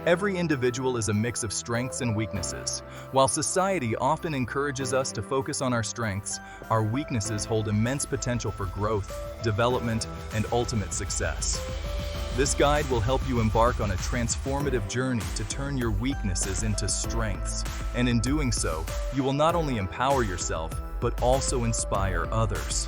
Every individual is a mix of strengths and weaknesses. While society often encourages us to focus on our strengths, our weaknesses hold immense potential for growth, development, and ultimate success. This guide will help you embark on a transformative journey to turn your weaknesses into strengths. And in doing so, you will not only empower yourself, but also inspire others.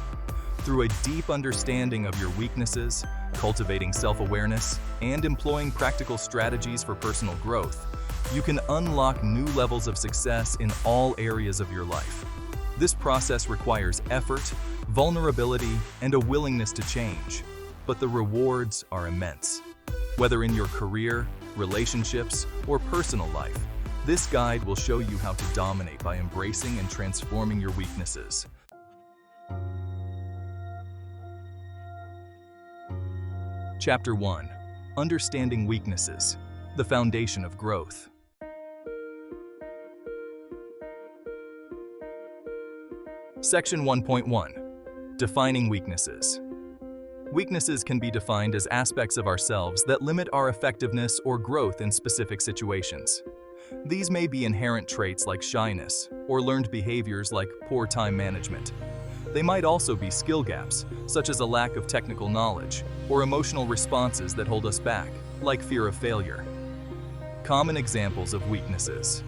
Through a deep understanding of your weaknesses, cultivating self-awareness, and employing practical strategies for personal growth, you can unlock new levels of success in all areas of your life. This process requires effort, vulnerability, and a willingness to change, but the rewards are immense. Whether in your career, relationships, or personal life, this guide will show you how to dominate by embracing and transforming your weaknesses. Chapter 1. Understanding Weaknesses, the Foundation of Growth. Section 1.1. Defining Weaknesses. Weaknesses can be defined as aspects of ourselves that limit our effectiveness or growth in specific situations. These may be inherent traits like shyness, or learned behaviors like poor time management. They might also be skill gaps, such as a lack of technical knowledge, or emotional responses that hold us back, like fear of failure. Common examples of weaknesses: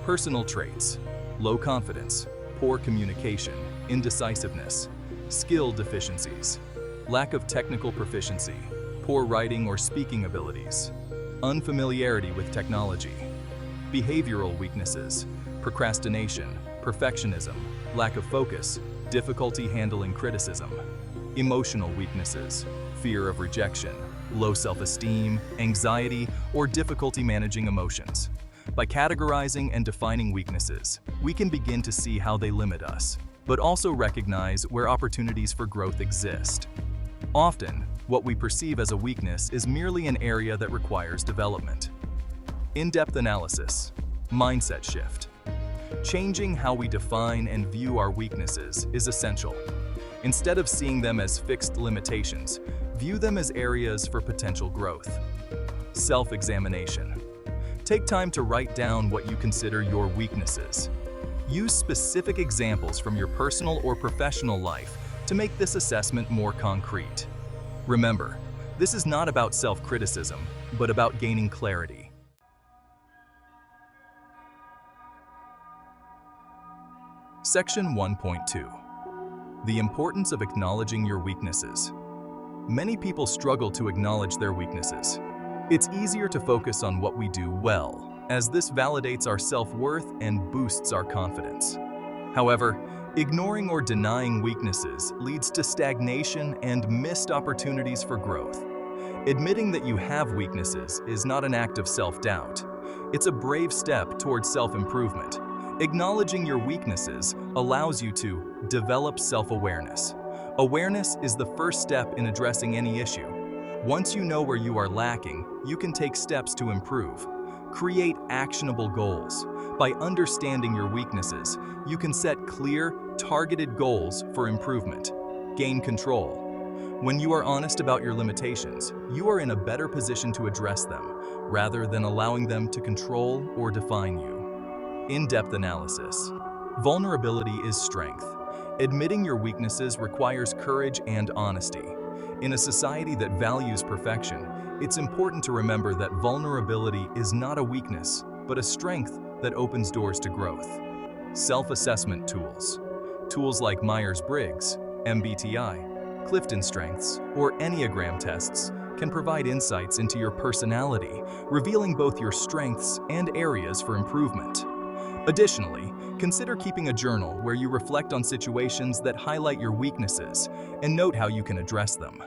personal traits, low confidence, poor communication, indecisiveness, skill deficiencies, lack of technical proficiency, poor writing or speaking abilities, unfamiliarity with technology. Behavioral weaknesses: procrastination, perfectionism, lack of focus, difficulty handling criticism. Emotional weaknesses: fear of rejection, low self-esteem, anxiety, or difficulty managing emotions. By categorizing and defining weaknesses, we can begin to see how they limit us, but also recognize where opportunities for growth exist. Often, what we perceive as a weakness is merely an area that requires development. In-depth analysis, mindset shift. Changing how we define and view our weaknesses is essential. Instead of seeing them as fixed limitations, view them as areas for potential growth. Self-examination. Take time to write down what you consider your weaknesses. Use specific examples from your personal or professional life to make this assessment more concrete. Remember, this is not about self-criticism, but about gaining clarity. Section 1.2. The importance of acknowledging your weaknesses. Many people struggle to acknowledge their weaknesses. It's easier to focus on what we do well, as this validates our self-worth and boosts our confidence. However, ignoring or denying weaknesses leads to stagnation and missed opportunities for growth. Admitting that you have weaknesses is not an act of self-doubt. It's a brave step towards self-improvement. Acknowledging your weaknesses allows you to develop self-awareness. Awareness is the first step in addressing any issue. Once you know where you are lacking, you can take steps to improve. Create actionable goals. By understanding your weaknesses, you can set clear, targeted goals for improvement. Gain control. When you are honest about your limitations, you are in a better position to address them, rather than allowing them to control or define you. In-depth analysis. Vulnerability is strength. Admitting your weaknesses requires courage and honesty. In a society that values perfection, it's important to remember that vulnerability is not a weakness, but a strength that opens doors to growth. Self-assessment tools. Tools like Myers-Briggs, MBTI, Clifton Strengths, or Enneagram tests can provide insights into your personality, revealing both your strengths and areas for improvement. Additionally, consider keeping a journal where you reflect on situations that highlight your weaknesses and note how you can address them.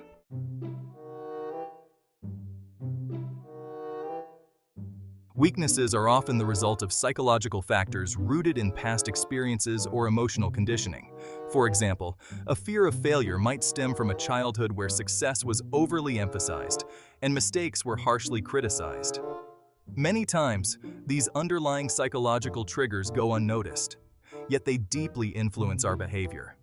Weaknesses are often the result of psychological factors rooted in past experiences or emotional conditioning. For example, a fear of failure might stem from a childhood where success was overly emphasized and mistakes were harshly criticized. Many times, these underlying psychological triggers go unnoticed, yet they deeply influence our behavior.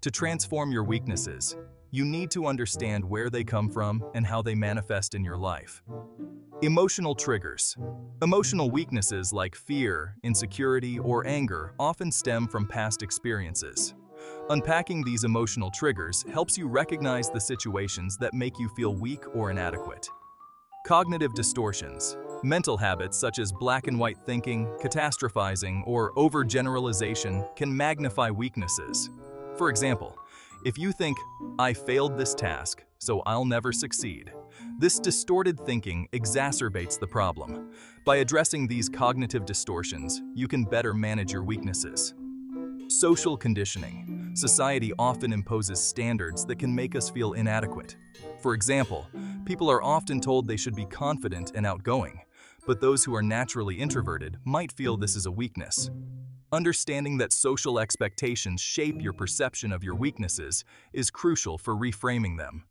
To transform your weaknesses, you need to understand where they come from and how they manifest in your life. Emotional triggers. Emotional weaknesses like fear, insecurity, or anger often stem from past experiences. Unpacking these emotional triggers helps you recognize the situations that make you feel weak or inadequate. Cognitive distortions. Mental habits such as black and white thinking, catastrophizing, or overgeneralization can magnify weaknesses. For example, if you think, "I failed this task, so I'll never succeed," this distorted thinking exacerbates the problem. By addressing these cognitive distortions, you can better manage your weaknesses. Social conditioning. Society often imposes standards that can make us feel inadequate. For example, people are often told they should be confident and outgoing, but those who are naturally introverted might feel this is a weakness. Understanding that social expectations shape your perception of your weaknesses is crucial for reframing them.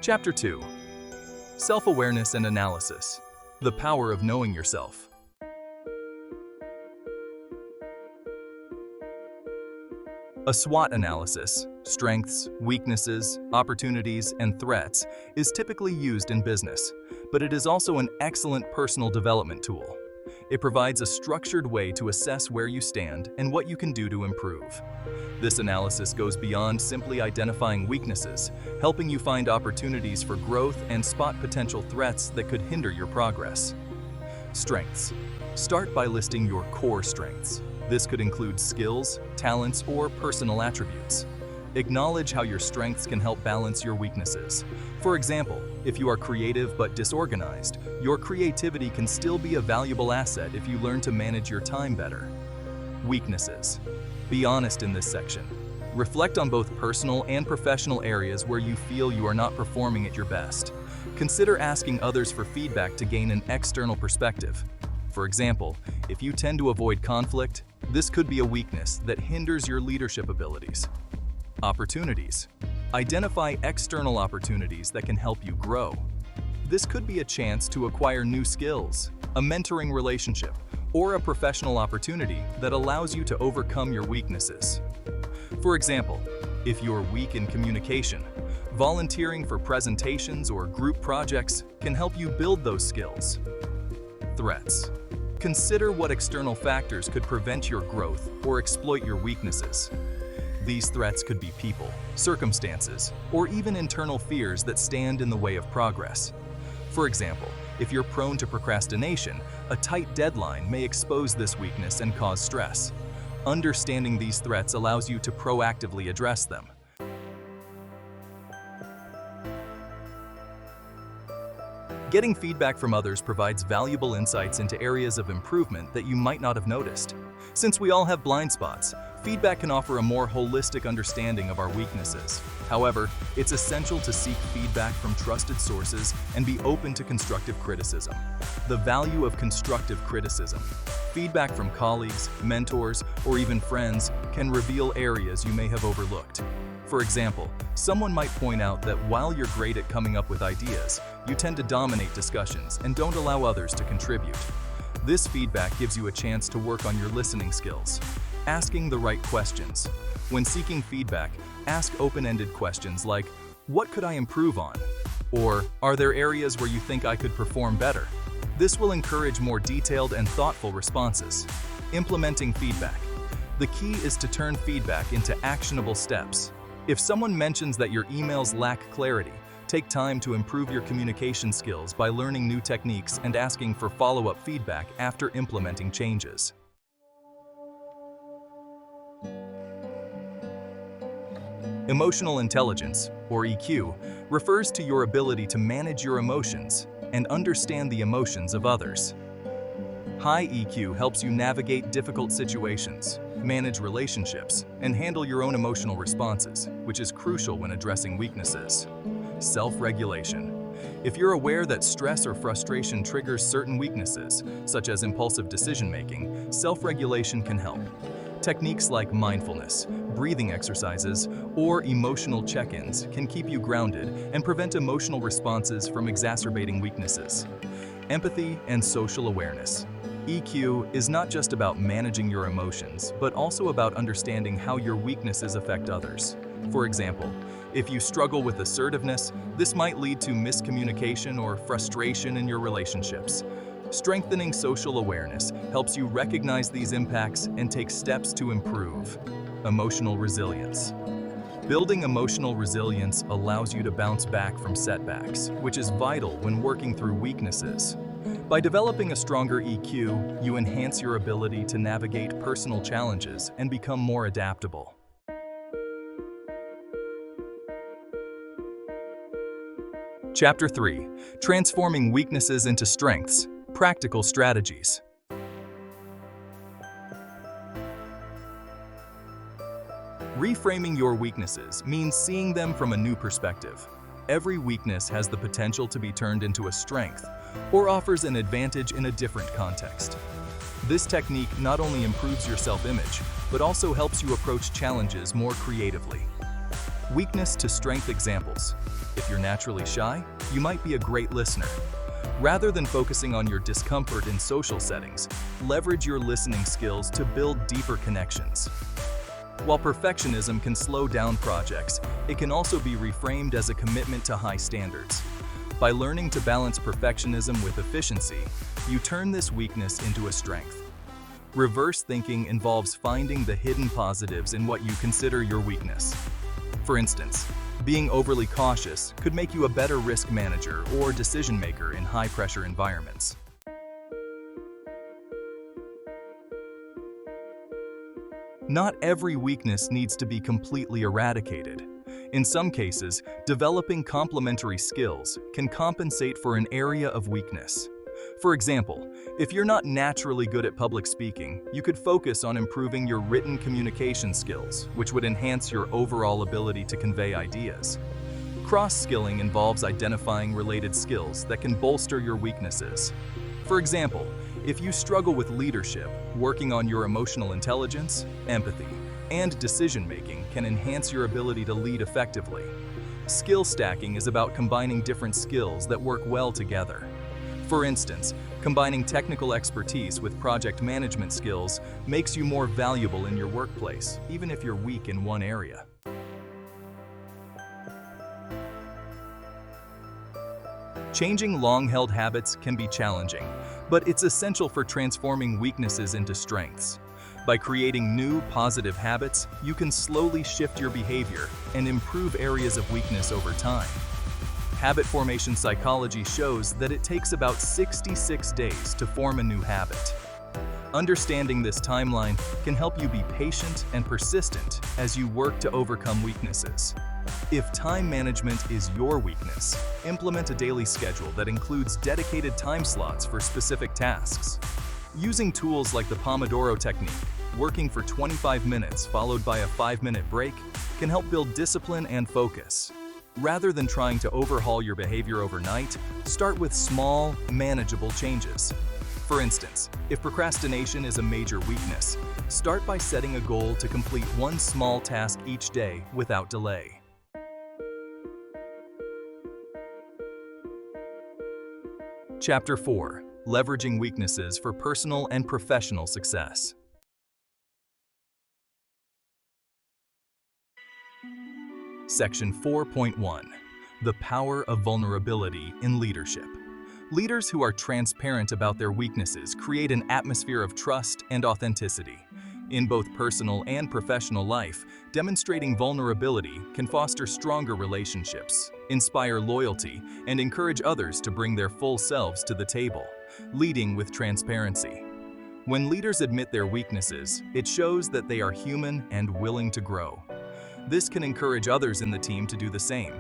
Chapter 2. Self-awareness and analysis. The power of knowing yourself. A SWOT analysis, strengths, weaknesses, opportunities, and threats, is typically used in business, but it is also an excellent personal development tool. It provides a structured way to assess where you stand and what you can do to improve. This analysis goes beyond simply identifying weaknesses, helping you find opportunities for growth and spot potential threats that could hinder your progress. Strengths. Start by listing your core strengths. This could include skills, talents, or personal attributes. Acknowledge how your strengths can help balance your weaknesses. For example, if you are creative but disorganized, your creativity can still be a valuable asset if you learn to manage your time better. Weaknesses. Be honest in this section. Reflect on both personal and professional areas where you feel you are not performing at your best. Consider asking others for feedback to gain an external perspective. For example, if you tend to avoid conflict, this could be a weakness that hinders your leadership abilities. Opportunities. Identify external opportunities that can help you grow. This could be a chance to acquire new skills, a mentoring relationship, or a professional opportunity that allows you to overcome your weaknesses. For example, if you're weak in communication, volunteering for presentations or group projects can help you build those skills. Threats. Consider what external factors could prevent your growth or exploit your weaknesses. These threats could be people, circumstances, or even internal fears that stand in the way of progress. For example, if you're prone to procrastination, a tight deadline may expose this weakness and cause stress. Understanding these threats allows you to proactively address them. Getting feedback from others provides valuable insights into areas of improvement that you might not have noticed. Since we all have blind spots, feedback can offer a more holistic understanding of our weaknesses. However, it's essential to seek feedback from trusted sources and be open to constructive criticism. The value of constructive criticism. Feedback from colleagues, mentors, or even friends can reveal areas you may have overlooked. For example, someone might point out that while you're great at coming up with ideas, you tend to dominate discussions and don't allow others to contribute. This feedback gives you a chance to work on your listening skills. Asking the right questions. When seeking feedback, ask open-ended questions like, "What could I improve on?" Or, "Are there areas where you think I could perform better?" This will encourage more detailed and thoughtful responses. Implementing feedback. The key is to turn feedback into actionable steps. If someone mentions that your emails lack clarity, take time to improve your communication skills by learning new techniques and asking for follow-up feedback after implementing changes. Emotional intelligence, or EQ, refers to your ability to manage your emotions and understand the emotions of others. High EQ helps you navigate difficult situations, manage relationships, and handle your own emotional responses, which is crucial when addressing weaknesses. Self-regulation. If you're aware that stress or frustration triggers certain weaknesses, such as impulsive decision-making, self-regulation can help. Techniques like mindfulness, breathing exercises, or emotional check-ins can keep you grounded and prevent emotional responses from exacerbating weaknesses. Empathy and social awareness. EQ is not just about managing your emotions, but also about understanding how your weaknesses affect others. For example, if you struggle with assertiveness, this might lead to miscommunication or frustration in your relationships. Strengthening social awareness helps you recognize these impacts and take steps to improve. Emotional resilience. Building emotional resilience allows you to bounce back from setbacks, which is vital when working through weaknesses. By developing a stronger EQ, you enhance your ability to navigate personal challenges and become more adaptable. Chapter 3: Transforming Weaknesses into Strengths. Practical Strategies. Reframing your weaknesses means seeing them from a new perspective. Every weakness has the potential to be turned into a strength or offers an advantage in a different context. This technique not only improves your self-image, but also helps you approach challenges more creatively. Weakness to strength examples. If you're naturally shy, you might be a great listener. Rather than focusing on your discomfort in social settings, leverage your listening skills to build deeper connections. While perfectionism can slow down projects, it can also be reframed as a commitment to high standards. By learning to balance perfectionism with efficiency, you turn this weakness into a strength. Reverse thinking involves finding the hidden positives in what you consider your weakness. For instance, being overly cautious could make you a better risk manager or decision maker in high-pressure environments. Not every weakness needs to be completely eradicated. In some cases, developing complementary skills can compensate for an area of weakness. For example, if you're not naturally good at public speaking, you could focus on improving your written communication skills, which would enhance your overall ability to convey ideas. Cross-skilling involves identifying related skills that can bolster your weaknesses. For example, if you struggle with leadership, working on your emotional intelligence, empathy, and decision-making can enhance your ability to lead effectively. Skill stacking is about combining different skills that work well together. For instance, combining technical expertise with project management skills makes you more valuable in your workplace, even if you're weak in one area. Changing long-held habits can be challenging, but it's essential for transforming weaknesses into strengths. By creating new, positive habits, you can slowly shift your behavior and improve areas of weakness over time. Habit formation psychology shows that it takes about 66 days to form a new habit. Understanding this timeline can help you be patient and persistent as you work to overcome weaknesses. If time management is your weakness, implement a daily schedule that includes dedicated time slots for specific tasks. Using tools like the Pomodoro technique, working for 25 minutes followed by a 5-minute break, can help build discipline and focus. Rather than trying to overhaul your behavior overnight, start with small, manageable changes. For instance, if procrastination is a major weakness, start by setting a goal to complete one small task each day without delay. Chapter 4: Leveraging Weaknesses for Personal and Professional Success. Section 4.1: The Power of Vulnerability in Leadership. Leaders who are transparent about their weaknesses create an atmosphere of trust and authenticity. In both personal and professional life, demonstrating vulnerability can foster stronger relationships, inspire loyalty, and encourage others to bring their full selves to the table, leading with transparency. When leaders admit their weaknesses, it shows that they are human and willing to grow. This can encourage others in the team to do the same.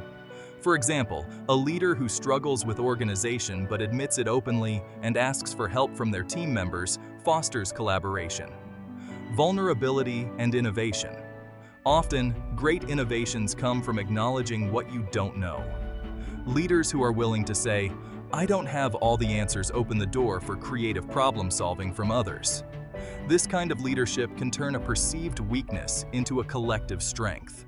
For example, a leader who struggles with organization but admits it openly and asks for help from their team members fosters collaboration. Vulnerability and innovation. Often, great innovations come from acknowledging what you don't know. Leaders who are willing to say, "I don't have all the answers," open the door for creative problem solving from others. This kind of leadership can turn a perceived weakness into a collective strength.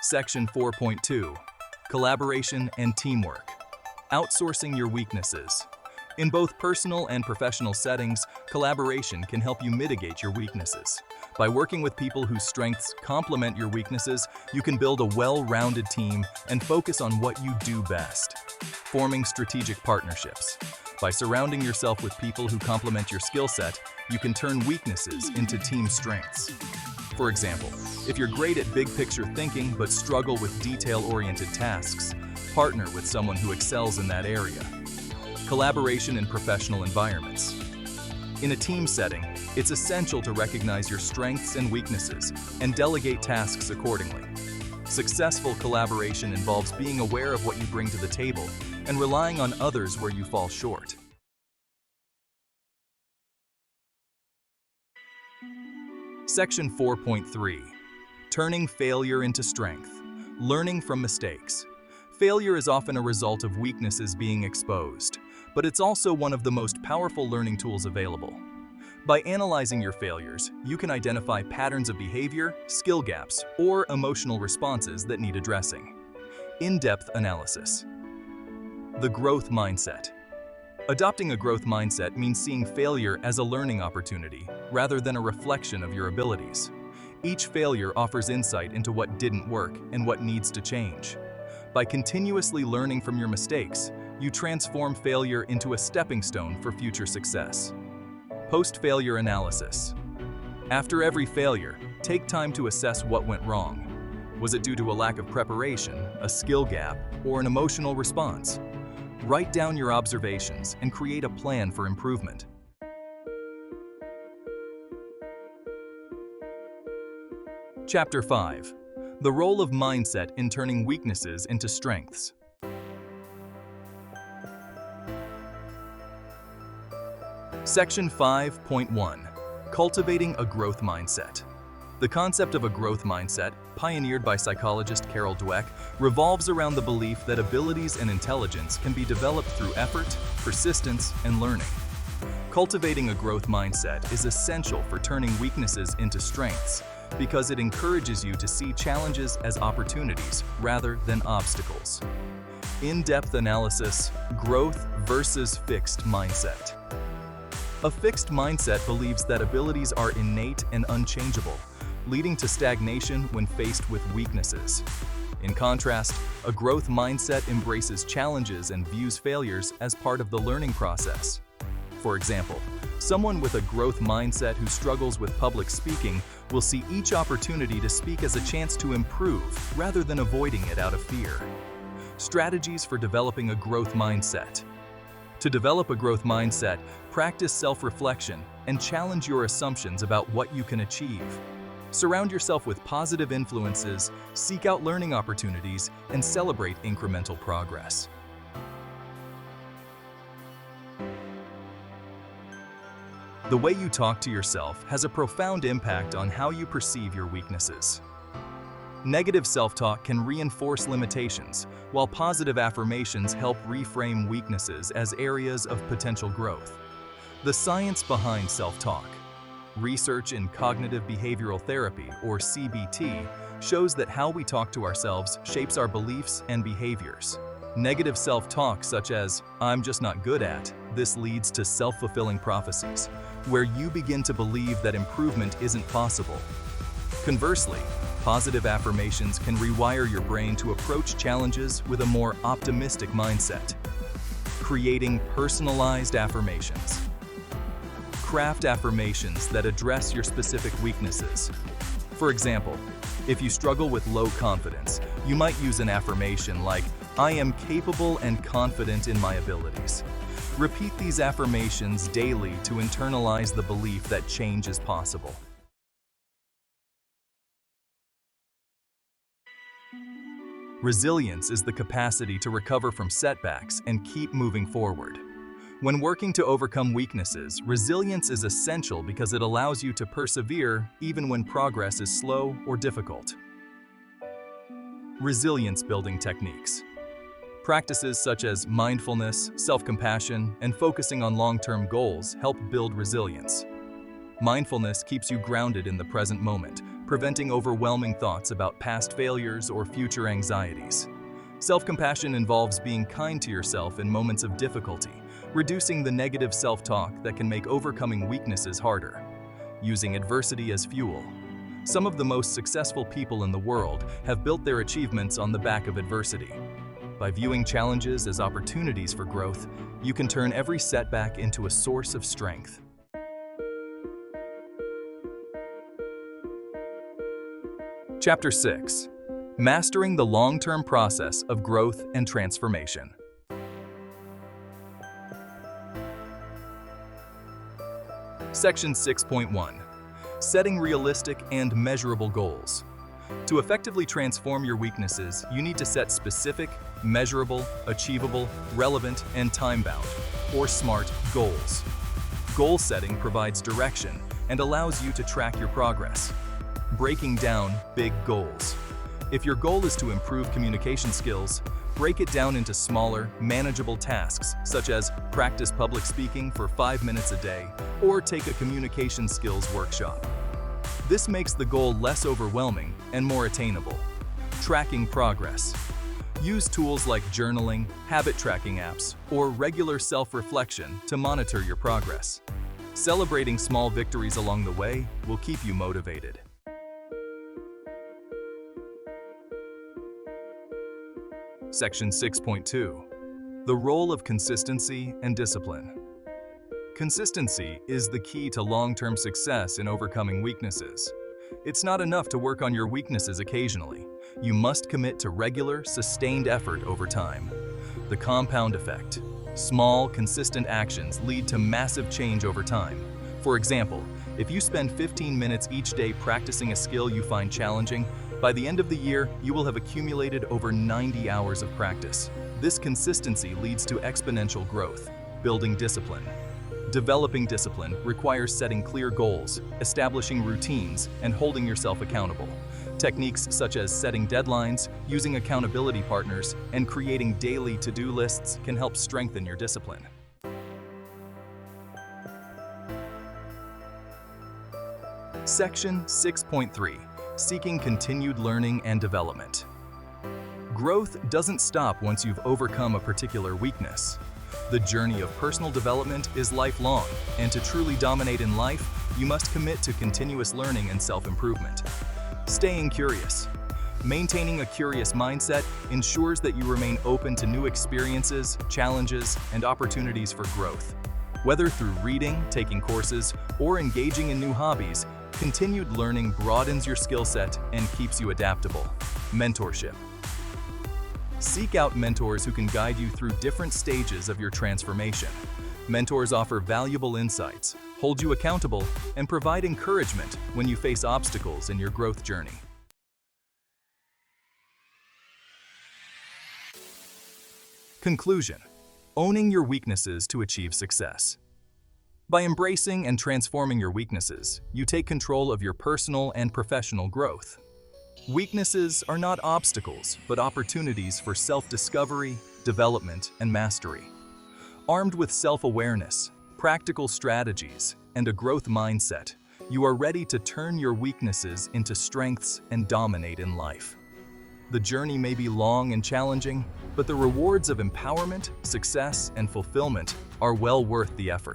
Section 4.2: Collaboration and Teamwork. Outsourcing your weaknesses. In both personal and professional settings, collaboration can help you mitigate your weaknesses. By working with people whose strengths complement your weaknesses, you can build a well-rounded team and focus on what you do best. Forming strategic partnerships. By surrounding yourself with people who complement your skill set, you can turn weaknesses into team strengths. For example, if you're great at big-picture thinking but struggle with detail-oriented tasks, partner with someone who excels in that area. Collaboration in professional environments. In a team setting, it's essential to recognize your strengths and weaknesses and delegate tasks accordingly. Successful collaboration involves being aware of what you bring to the table and relying on others where you fall short. Section 4.3. Turning failure into strength. Learning from mistakes. Failure is often a result of weaknesses being exposed, but it's also one of the most powerful learning tools available. By analyzing your failures, you can identify patterns of behavior, skill gaps, or emotional responses that need addressing. In-depth analysis. The growth mindset. Adopting a growth mindset means seeing failure as a learning opportunity rather than a reflection of your abilities. Each failure offers insight into what didn't work and what needs to change. By continuously learning from your mistakes, you transform failure into a stepping stone for future success. Post-failure analysis. After every failure, take time to assess what went wrong. Was it due to a lack of preparation, a skill gap, or an emotional response? Write down your observations and create a plan for improvement. Chapter 5. The role of mindset in turning weaknesses into strengths. Section 5.1. Cultivating a growth mindset. The concept of a growth mindset, pioneered by psychologist Carol Dweck, revolves around the belief that abilities and intelligence can be developed through effort, persistence, and learning. Cultivating a growth mindset is essential for turning weaknesses into strengths because it encourages you to see challenges as opportunities rather than obstacles. In-depth analysis, growth versus fixed mindset. A fixed mindset believes that abilities are innate and unchangeable, leading to stagnation when faced with weaknesses. In contrast, a growth mindset embraces challenges and views failures as part of the learning process. For example, someone with a growth mindset who struggles with public speaking will see each opportunity to speak as a chance to improve rather than avoiding it out of fear. Strategies for developing a growth mindset. To develop a growth mindset, practice self-reflection and challenge your assumptions about what you can achieve. Surround yourself with positive influences, seek out learning opportunities, and celebrate incremental progress. The way you talk to yourself has a profound impact on how you perceive your weaknesses. Negative self-talk can reinforce limitations, while positive affirmations help reframe weaknesses as areas of potential growth. The science behind self-talk. Research in cognitive behavioral therapy, or CBT, shows that how we talk to ourselves shapes our beliefs and behaviors. Negative self-talk such as, "I'm just not good at," this leads to self-fulfilling prophecies, where you begin to believe that improvement isn't possible. Conversely, positive affirmations can rewire your brain to approach challenges with a more optimistic mindset. Creating personalized affirmations. Craft affirmations that address your specific weaknesses. For example, if you struggle with low confidence, you might use an affirmation like, "I am capable and confident in my abilities." Repeat these affirmations daily to internalize the belief that change is possible. Resilience is the capacity to recover from setbacks and keep moving forward. When working to overcome weaknesses, resilience is essential because it allows you to persevere even when progress is slow or difficult. Resilience-building techniques. Practices such as mindfulness, self-compassion, and focusing on long-term goals help build resilience. Mindfulness keeps you grounded in the present moment, preventing overwhelming thoughts about past failures or future anxieties. Self-compassion involves being kind to yourself in moments of difficulty, reducing the negative self-talk that can make overcoming weaknesses harder. Using adversity as fuel. Some of the most successful people in the world have built their achievements on the back of adversity. By viewing challenges as opportunities for growth, you can turn every setback into a source of strength. Chapter 6. Mastering the long-term process of growth and transformation. Section 6.1. Setting realistic and measurable goals. To effectively transform your weaknesses, you need to set specific, measurable, achievable, relevant, and time-bound, or SMART, goals. Goal setting provides direction and allows you to track your progress. Breaking down big goals. If your goal is to improve communication skills, break it down into smaller, manageable tasks, such as practice public speaking for 5 minutes a day or take a communication skills workshop. This makes the goal less overwhelming and more attainable. Tracking progress. Use tools like journaling, habit tracking apps, or regular self-reflection to monitor your progress. Celebrating small victories along the way will keep you motivated. Section 6.2. The role of consistency and discipline. Consistency is the key to long-term success in overcoming weaknesses. It's not enough to work on your weaknesses occasionally. You must commit to regular, sustained effort over time. The compound effect. Small, consistent actions lead to massive change over time. For example, if you spend 15 minutes each day practicing a skill you find challenging, by the end of the year, you will have accumulated over 90 hours of practice. This consistency leads to exponential growth. Building discipline. Developing discipline requires setting clear goals, establishing routines, and holding yourself accountable. Techniques such as setting deadlines, using accountability partners, and creating daily to-do lists can help strengthen your discipline. Section 6.3. Seeking continued learning and development. Growth doesn't stop once you've overcome a particular weakness. The journey of personal development is lifelong, and to truly dominate in life, you must commit to continuous learning and self-improvement. Staying curious. Maintaining a curious mindset ensures that you remain open to new experiences, challenges, and opportunities for growth. Whether through reading, taking courses, or engaging in new hobbies, continued learning broadens your skill set and keeps you adaptable. Mentorship. Seek out mentors who can guide you through different stages of your transformation. Mentors offer valuable insights, hold you accountable, and provide encouragement when you face obstacles in your growth journey. Conclusion. Owning your weaknesses to achieve success. By embracing and transforming your weaknesses, you take control of your personal and professional growth. Weaknesses are not obstacles, but opportunities for self-discovery, development, and mastery. Armed with self-awareness, practical strategies, and a growth mindset, you are ready to turn your weaknesses into strengths and dominate in life. The journey may be long and challenging, but the rewards of empowerment, success, and fulfillment are well worth the effort.